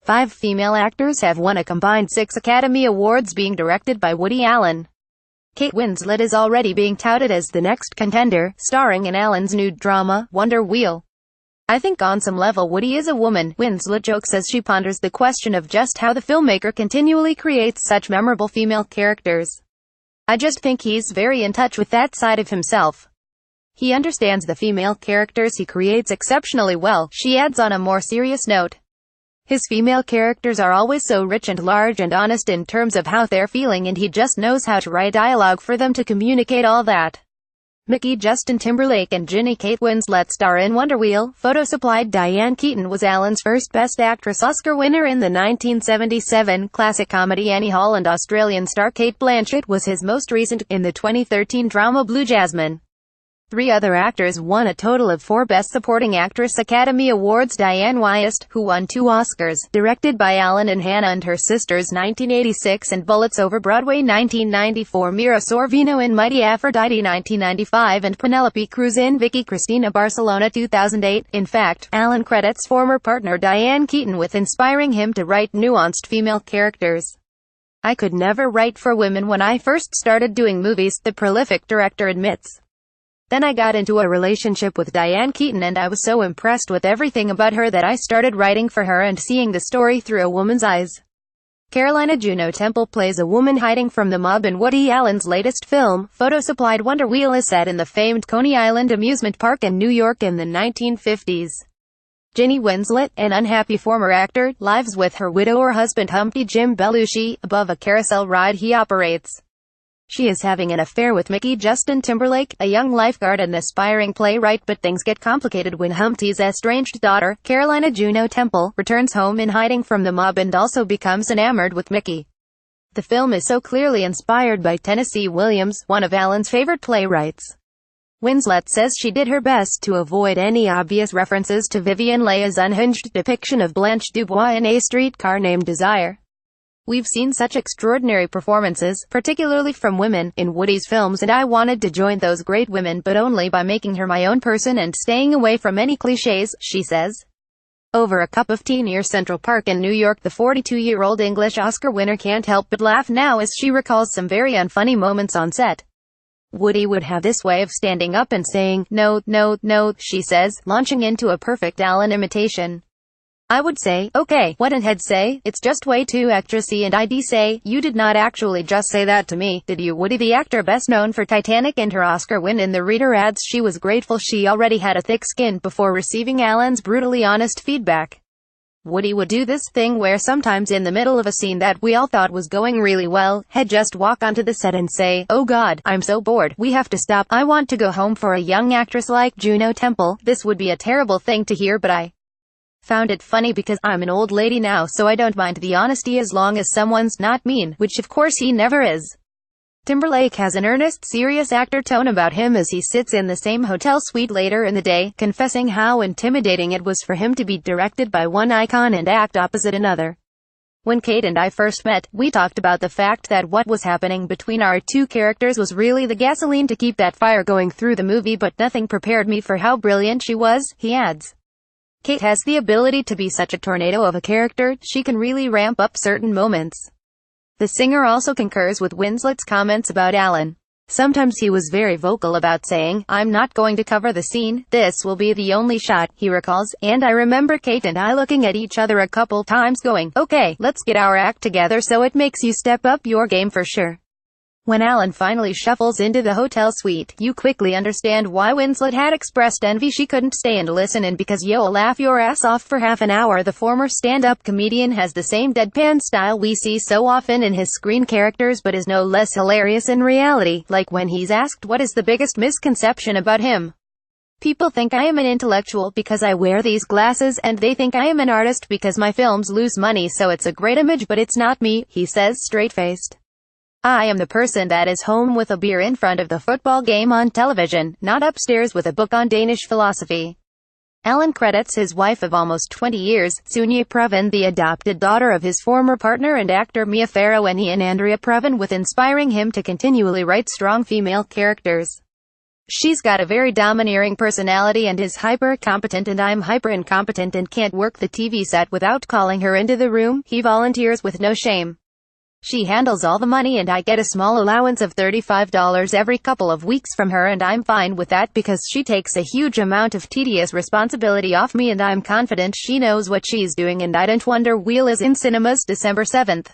5 female actors have won a combined 6 Academy Awards being directed by Woody Allen. Kate Winslet is already being touted as the next contender, starring in Allen's new drama, Wonder Wheel. I think on some level Woody is a woman, Winslet jokes as she ponders the question of just how the filmmaker continually creates such memorable female characters. I just think he's very in touch with that side of himself. He understands the female characters he creates exceptionally well, she adds on a more serious note. His female characters are always so rich and large and honest in terms of how they're feeling, and he just knows how to write dialogue for them to communicate all that. Mickey Justin Timberlake and Ginny Kate Winslet star in Wonder Wheel. Photo supplied. Diane Keaton was Allen's first Best Actress Oscar winner in the 1977 classic comedy Annie Hall, and Australian star Cate Blanchett was his most recent, in the 2013 drama Blue Jasmine. 3 other actors won a total of 4 Best Supporting Actress Academy Awards. Diane Wiest, who won 2 Oscars, directed by Allen, and Hannah and Her Sisters 1986 and Bullets Over Broadway 1994, Mira Sorvino in Mighty Aphrodite 1995, and Penelope Cruz in Vicky Cristina Barcelona 2008. In fact, Allen credits former partner Diane Keaton with inspiring him to write nuanced female characters. "I could never write for women when I first started doing movies," the prolific director admits. "Then I got into a relationship with Diane Keaton and I was so impressed with everything about her that I started writing for her and seeing the story through a woman's eyes." Carolina Juno Temple plays a woman hiding from the mob in Woody Allen's latest film. Photo supplied. Wonder Wheel is set in the famed Coney Island amusement park in New York in the 1950s. Ginny Winslet, an unhappy former actor, lives with her widow or husband Humpty Jim Belushi, above a carousel ride he operates. She is having an affair with Mickey Justin Timberlake, a young lifeguard and aspiring playwright, but things get complicated when Humpty's estranged daughter, Carolina Juno Temple, returns home in hiding from the mob and also becomes enamored with Mickey. The film is so clearly inspired by Tennessee Williams, one of Allen's favorite playwrights. Winslet says she did her best to avoid any obvious references to Vivian Leia's unhinged depiction of Blanche Dubois in A Streetcar Named Desire. "We've seen such extraordinary performances, particularly from women, in Woody's films, and I wanted to join those great women, but only by making her my own person and staying away from any cliches," she says. Over a cup of tea near Central Park in New York, the 42-year-old English Oscar winner can't help but laugh now as she recalls some very unfunny moments on set. "Woody would have this way of standing up and saying, 'No, no, no,'" she says, launching into a perfect Allen imitation. "I would say, 'Okay,' what, and he'd say, 'It's just way too actressy,' and I'd say, 'You did not actually just say that to me, did you?'" Woody, the actor best known for Titanic and her Oscar win in The Reader, adds she was grateful she already had a thick skin before receiving Allen's brutally honest feedback. Woody would do this thing where sometimes in the middle of a scene that we all thought was going really well, he'd just walk onto the set and say, "Oh God, I'm so bored, we have to stop, I want to go home." For a young actress like Juno Temple, this would be a terrible thing to hear, but I found it funny because I'm an old lady now, so I don't mind the honesty as long as someone's not mean, which of course he never is. Timberlake has an earnest, serious actor tone about him as he sits in the same hotel suite later in the day, confessing how intimidating it was for him to be directed by one icon and act opposite another. "When Kate and I first met, we talked about the fact that what was happening between our 2 characters was really the gasoline to keep that fire going through the movie, but nothing prepared me for how brilliant she was," he adds. Kate has the ability to be such a tornado of a character, she can really ramp up certain moments. The singer also concurs with Winslet's comments about Allen. "Sometimes he was very vocal about saying, 'I'm not going to cover the scene, this will be the only shot,'" he recalls, "and I remember Kate and I looking at each other a couple times going, 'Okay, let's get our act together,' so it makes you step up your game for sure." When Allen finally shuffles into the hotel suite, you quickly understand why Winslet had expressed envy she couldn't stay and listen in, because you'll laugh your ass off for half an hour. The former stand-up comedian has the same deadpan style we see so often in his screen characters, but is no less hilarious in reality, like when he's asked what is the biggest misconception about him. "People think I am an intellectual because I wear these glasses, and they think I am an artist because my films lose money, so it's a great image, but it's not me," he says straight-faced. "I am the person that is home with a beer in front of the football game on television, not upstairs with a book on Danish philosophy." Allen credits his wife of almost 20 years, Sonia Previn, the adopted daughter of his former partner and actor Mia Farrow, and Andrea Previn, with inspiring him to continually write strong female characters. She's got a very domineering personality and is hyper-competent, and I'm hyper-incompetent and can't work the TV set without calling her into the room. He volunteers with no shame. She handles all the money and I get a small allowance of $35 every couple of weeks from her, and I'm fine with that because she takes a huge amount of tedious responsibility off me and I'm confident she knows what she's doing, and I don't wonder. Wiel is in cinemas December 7th.